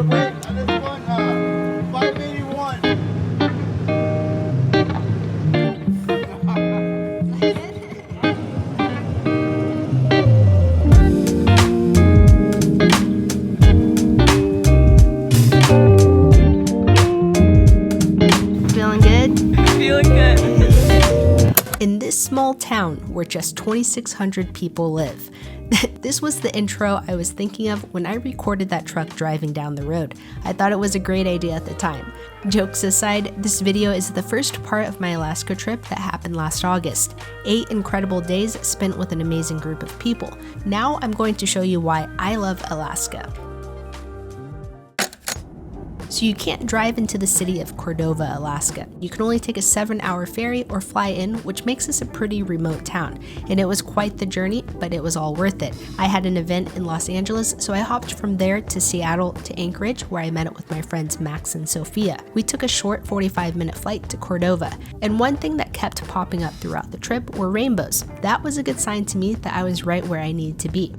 Wait, on this one, 581. Feeling good? Feeling good. In this small town where just 2,600 people live, this was the intro I was thinking of when I recorded that truck driving down the road. I thought it was a great idea at the time. Jokes aside, this video is the first part of my Alaska trip that happened last August. 8 incredible days spent with an amazing group of people. Now I'm going to show you why I love Alaska. So you can't drive into the city of Cordova, Alaska. You can only take a 7-hour ferry or fly in, which makes this a pretty remote town. And it was quite the journey, but it was all worth it. I had an event in Los Angeles, so I hopped from there to Seattle to Anchorage, where I met up with my friends Max and Sophia. We took a short 45-minute flight to Cordova. And one thing that kept popping up throughout the trip were rainbows. That was a good sign to me that I was right where I needed to be.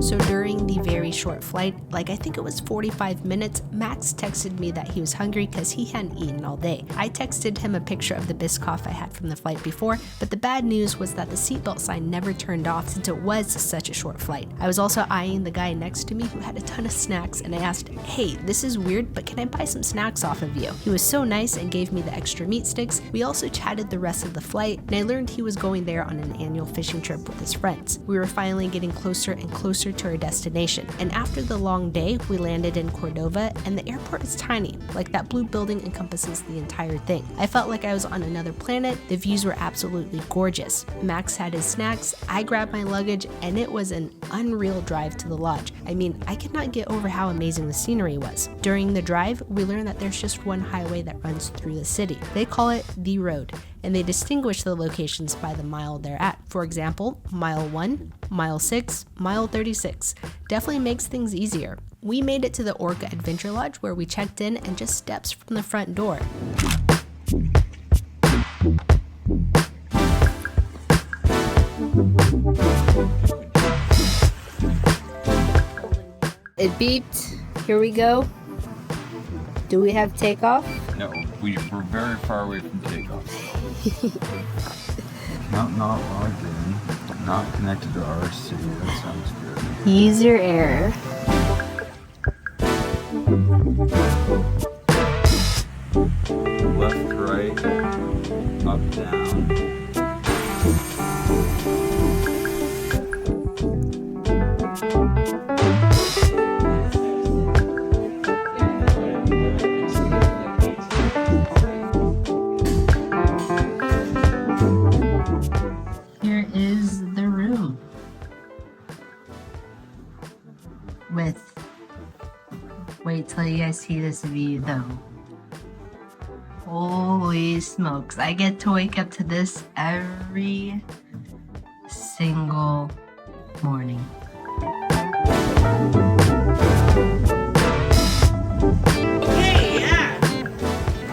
So during the very short flight, I think it was 45 minutes, Max texted me that he was hungry because he hadn't eaten all day. I texted him a picture of the Biscoff I had from the flight before, but the bad news was that the seatbelt sign never turned off since it was such a short flight. I was also eyeing the guy next to me who had a ton of snacks, and I asked, "Hey, this is weird, but can I buy some snacks off of you?" He was so nice and gave me the extra meat sticks. We also chatted the rest of the flight, and I learned he was going there on an annual fishing trip with his friends. We were finally getting closer and closer to our destination, and after the long day, we landed in Cordova, and the airport is tiny, that blue building encompasses the entire thing. I felt like I was on another planet. The views were absolutely gorgeous. Max had his snacks, I grabbed my luggage, and it was an unreal drive to the lodge. I mean, I could not get over how amazing the scenery was. During the drive, we learned that there's just one highway that runs through the city. They call it the road, and they distinguish the locations by the mile they're at. For example, mile 1, mile 6, mile 36. Definitely makes things easier. We made it to the Orca Adventure Lodge where we checked in and just steps from the front door. It beeped. Here we go. Do we have takeoff? No, we're very far away from takeoff. Not logged in, not connected to RC. That sounds good. Use your air. Left, right, up, down. Here is the room wait till you guys see this view though. Holy smokes, I get to wake up to this every single morning.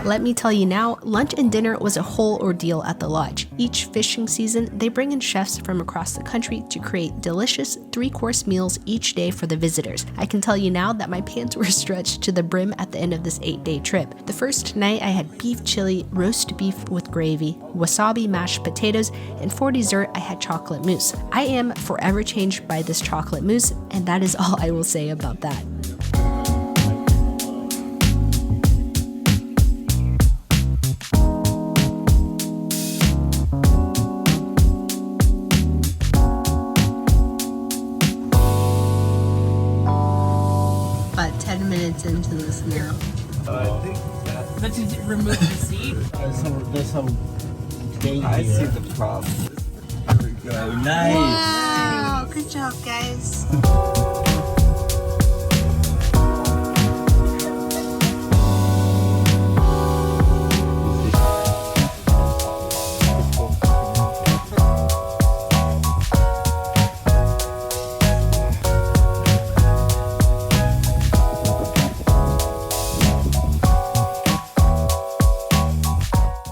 Let me tell you now, lunch and dinner was a whole ordeal at the lodge. Each fishing season, they bring in chefs from across the country to create delicious 3-course meals each day for the visitors. I can tell you now that my pants were stretched to the brim at the end of this 8-day trip. The first night I had beef chili, roast beef with gravy, wasabi mashed potatoes, and for dessert I had chocolate mousse. I am forever changed by this chocolate mousse, and that is all I will say about that. About 10 minutes into this now. I think But to remove the seat? That's how I see the problem. There we go. Nice. Wow, good job, guys.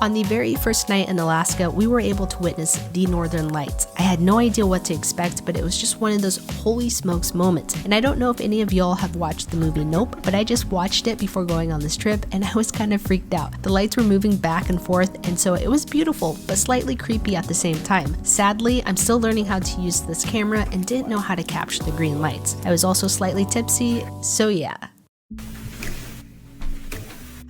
On the very first night in Alaska, we were able to witness the Northern Lights. I had had no idea what to expect, but it was just one of those holy smokes moments. And I don't know if any of y'all have watched the movie Nope, but I just watched it before going on this trip and I was kind of freaked out. The lights were moving back and forth, and so it was beautiful, but slightly creepy at the same time. Sadly, I'm still learning how to use this camera and didn't know how to capture the green lights. I was also slightly tipsy, so yeah.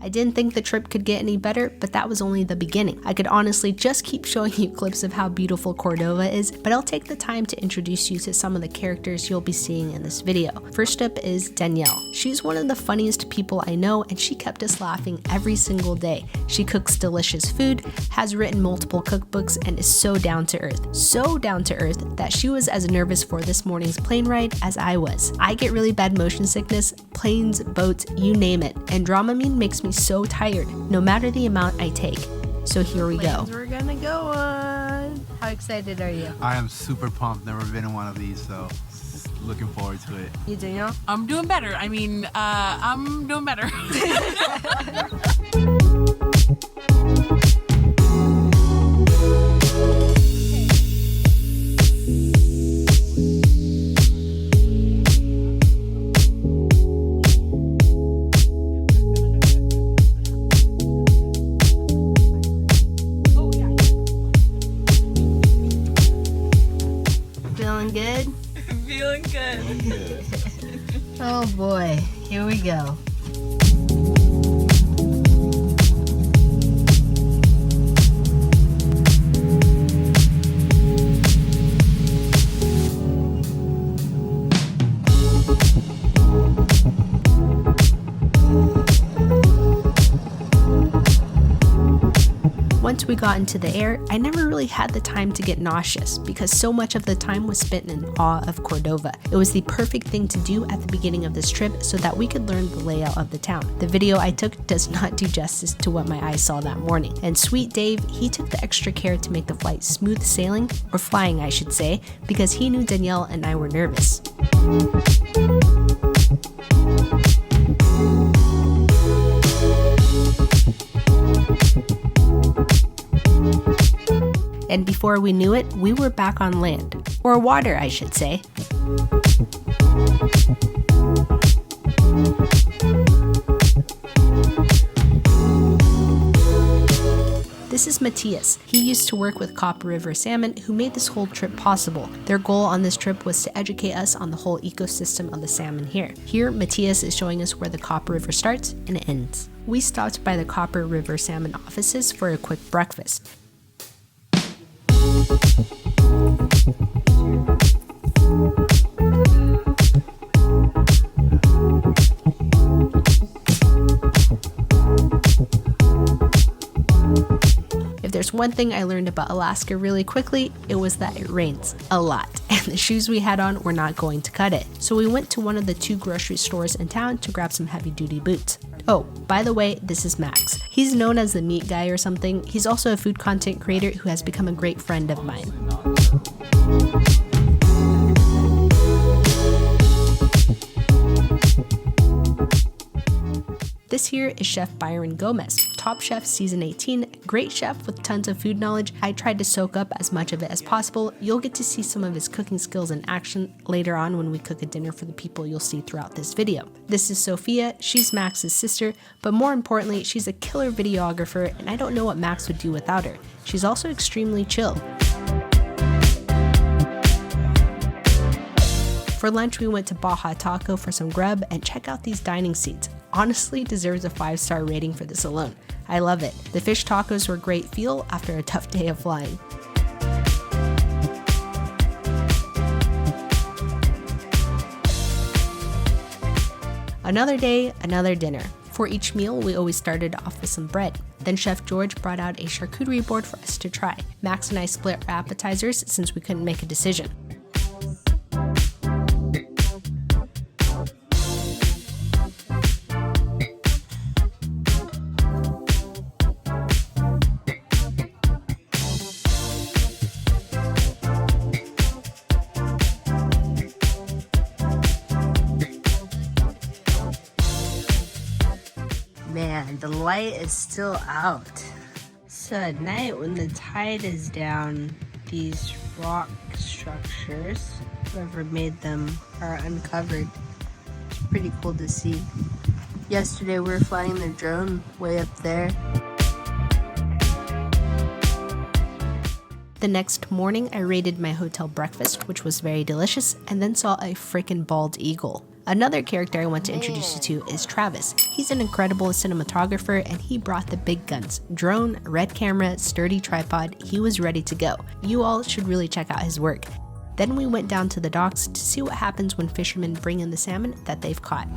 I didn't think the trip could get any better, but that was only the beginning. I could honestly just keep showing you clips of how beautiful Cordova is, but I'll take the time to introduce you to some of the characters you'll be seeing in this video. First up is Danielle. She's one of the funniest people I know, and she kept us laughing every single day. She cooks delicious food, has written multiple cookbooks, and is so down to earth. So down to earth that she was as nervous for this morning's plane ride as I was. I get really bad motion sickness, planes, boats, you name it, and Dramamine makes me so tired, no matter the amount I take. So here we go. We're gonna go on. How excited are you? I am super pumped. Never been in one of these, so looking forward to it. You Danielle? I'm doing better. I mean, I'm doing better. Feeling good? Feeling good. Oh boy, here we go. Once we got into the air, I never really had the time to get nauseous because so much of the time was spent in awe of Cordova. It was the perfect thing to do at the beginning of this trip so that we could learn the layout of the town. The video I took does not do justice to what my eyes saw that morning. And sweet Dave, he took the extra care to make the flight smooth sailing, or flying I should say, because he knew Danielle and I were nervous. And before we knew it, we were back on land. Or water, I should say. This is Matthias. He used to work with Copper River Salmon, who made this whole trip possible. Their goal on this trip was to educate us on the whole ecosystem of the salmon here. Here, Matthias is showing us where the Copper River starts and ends. We stopped by the Copper River Salmon offices for a quick breakfast. If there's one thing I learned about Alaska really quickly, it was that it rains a lot, and the shoes we had on were not going to cut it. So we went to one of the 2 grocery stores in town to grab some heavy-duty boots. Oh, by the way, this is Max. He's known as the meat guy or something. He's also a food content creator who has become a great friend of mine. This here is Chef Byron Gomez, Top Chef Season 18, great chef with tons of food knowledge. I tried to soak up as much of it as possible. You'll get to see some of his cooking skills in action later on when we cook a dinner for the people you'll see throughout this video. This is Sophia, she's Max's sister, but more importantly, she's a killer videographer, and I don't know what Max would do without her. She's also extremely chill. For lunch, we went to Baja Taco for some grub, and check out these dining seats. Honestly deserves a 5-star rating for this alone. I love it. The fish tacos were great fuel after a tough day of flying. Another day, another dinner. For each meal, we always started off with some bread. Then Chef George brought out a charcuterie board for us to try. Max and I split our appetizers since we couldn't make a decision. Man, the light is still out. So at night when the tide is down, these rocks structures. Whoever made them are uncovered. It's pretty cool to see. Yesterday we were flying the drone way up there. The next morning, I raided my hotel breakfast, which was very delicious, and then saw a freaking bald eagle. Another character I want to introduce you to is Travis. He's an incredible cinematographer and he brought the big guns. Drone, red camera, sturdy tripod, he was ready to go. You all should really check out his work. Then we went down to the docks to see what happens when fishermen bring in the salmon that they've caught.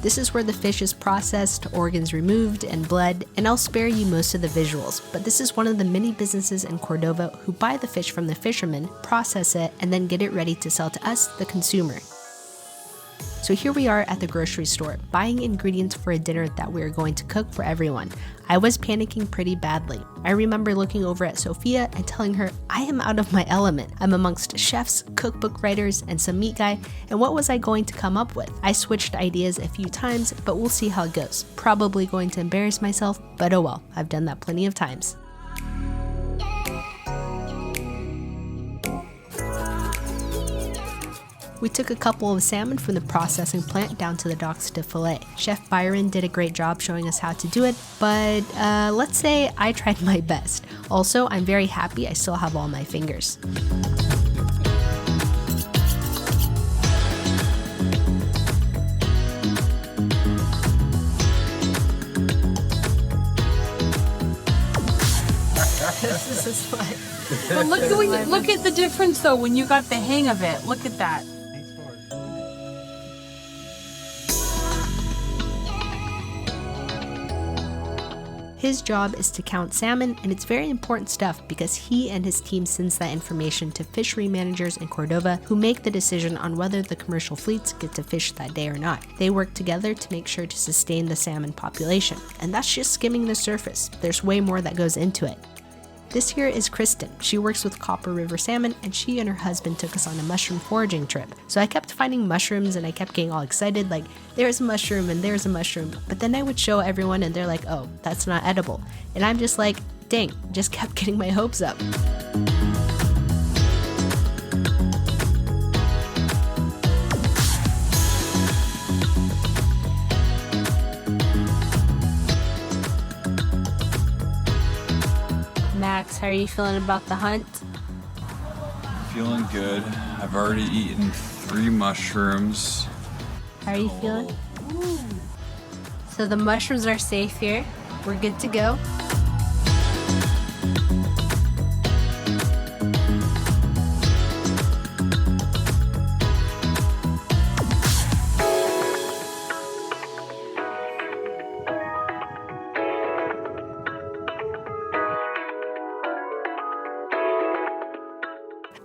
This is where the fish is processed, organs removed, and bled, and I'll spare you most of the visuals, but this is one of the many businesses in Cordova who buy the fish from the fishermen, process it, and then get it ready to sell to us, the consumer. So here we are at the grocery store, buying ingredients for a dinner that we are going to cook for everyone. I was panicking pretty badly. I remember looking over at Sophia and telling her, I am out of my element. I'm amongst chefs, cookbook writers, and some meat guy, and what was I going to come up with? I switched ideas a few times, but we'll see how it goes. Probably going to embarrass myself, but oh well, I've done that plenty of times. We took a couple of salmon from the processing plant down to the docks to fillet. Chef Byron did a great job showing us how to do it, but let's say I tried my best. Also, I'm very happy I still have all my fingers. This is fun. But look at the difference though when you got the hang of it. Look at that. His job is to count salmon, and it's very important stuff because he and his team sends that information to fishery managers in Cordova who make the decision on whether the commercial fleets get to fish that day or not. They work together to make sure to sustain the salmon population, and that's just skimming the surface. There's way more that goes into it. This here is Kristen. She works with Copper River Salmon, and she and her husband took us on a mushroom foraging trip. So I kept finding mushrooms and I kept getting all excited, like there's a mushroom and there's a mushroom. But then I would show everyone and they're like, oh, that's not edible. And I'm just like, dang, just kept getting my hopes up. Max, how are you feeling about the hunt? Feeling good. I've already eaten 3 mushrooms. How are you feeling? So the mushrooms are safe here. We're good to go.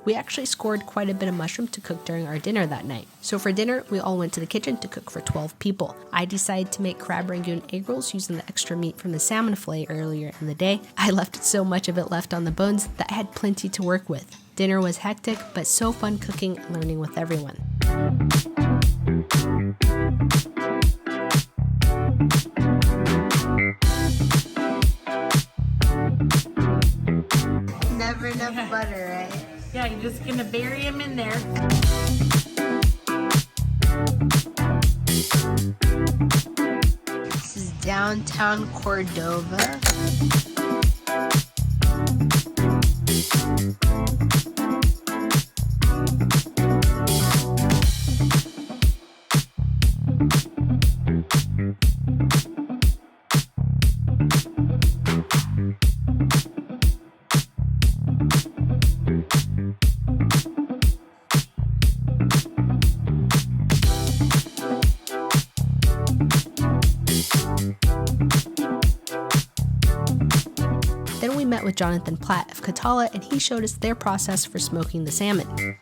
We actually scored quite a bit of mushroom to cook during our dinner that night. So for dinner, we all went to the kitchen to cook for 12 people. I decided to make crab rangoon egg rolls using the extra meat from the salmon fillet earlier in the day. I left so much of it left on the bones that I had plenty to work with. Dinner was hectic, but so fun cooking and learning with everyone. Never enough butter, right? Yeah, you're just gonna bury him in there. This is downtown Cordova. with Jonathan Platt of Katala, and he showed us their process for smoking the salmon.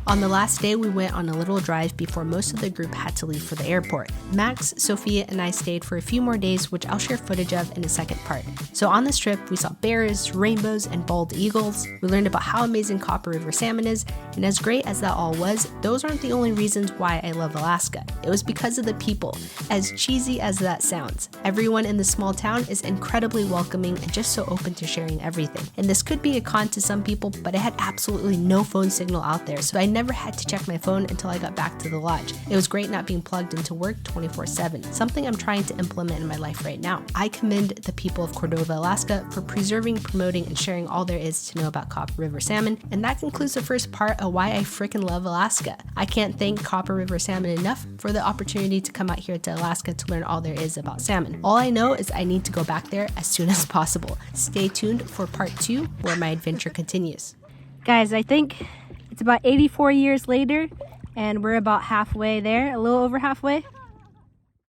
On the last day, we went on a little drive before most of the group had to leave for the airport. Max, Sophia, and I stayed for a few more days, which I'll share footage of in a second part. So on this trip, we saw bears, rainbows, and bald eagles. We learned about how amazing Copper River Salmon is, and as great as that all was, those aren't the only reasons why I love Alaska. It was because of the people, as cheesy as that sounds. Everyone in this small town is incredibly welcoming and just so open to sharing everything. And this could be a con to some people, but I had absolutely no phone signal out there, so I never had to check my phone until I got back to the lodge. It was great not being plugged into work 24/7, something I'm trying to implement in my life right now. I commend the people of Cordova, Alaska for preserving, promoting, and sharing all there is to know about Copper River Salmon. And that concludes the first part of why I freaking love Alaska. I can't thank Copper River Salmon enough for the opportunity to come out here to Alaska to learn all there is about salmon. All I know is I need to go back there as soon as possible. Stay tuned for part 2 where my adventure continues. Guys, I think it's about 84 years later, and we're about halfway there, a little over halfway.